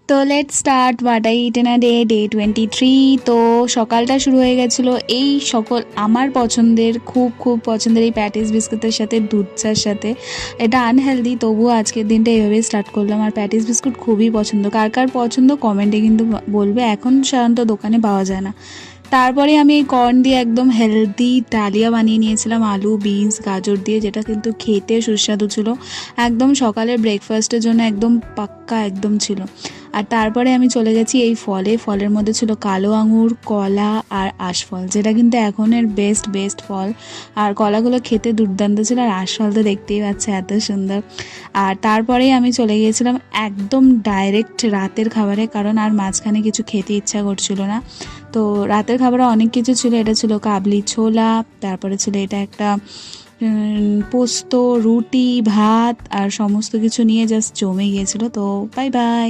তো let's start what I it in a day, day 23। তো সকালটা শুরু হয়ে গেছিলো এই সকল আমার পছন্দের খুব খুব পছন্দের এই প্যাটিস বিস্কুটের সাথে, দুধ চার সাথে। এটা আনহেলদি, তবুও আজকের দিনটা এইভাবেই স্টার্ট করলাম। আর প্যাটিস বিস্কুট খুবই পছন্দ, কার কার পছন্দ কমেন্টে কিন্তু বলবে। এখন সাধারণত দোকানে পাওয়া যায় না। তারপরে আমি এই কর্ন দিয়ে একদম হেলদি ডালিয়া বানিয়ে নিয়েছিলাম, আলু বিনস গাজর দিয়ে, যেটা কিন্তু খেতে সুস্বাদু ছিল। একদম সকালের ব্রেকফাস্টের জন্য একদম পাক্কা একদম ছিল। আর তারপরে আমি চলে গেছি এই ফলের মধ্যে ছিল কালো আঙুর, কলা আর আশফল, যেটা কিন্তু এখনের বেস্ট ফল। আর কলাগুলো খেতে দুর্দান্ত ছিল, আর আশফল তো দেখতেই পাচ্ছে এত সুন্দর। আর তারপরেই আমি চলে গিয়েছিলাম একদম ডাইরেক্ট রাতের খাবারে, কারণ আর মাঝখানে কিছু খেতে ইচ্ছা করছিল না। তো রাতের খাবারে অনেক কিছু ছিল। এটা ছিল কাবলি ছোলা, তারপরে ছিল এটা একটা পোস্ত, রুটি, ভাত আর সমস্ত কিছু নিয়ে জাস্ট জমে গিয়েছিল। তো বাই বাই।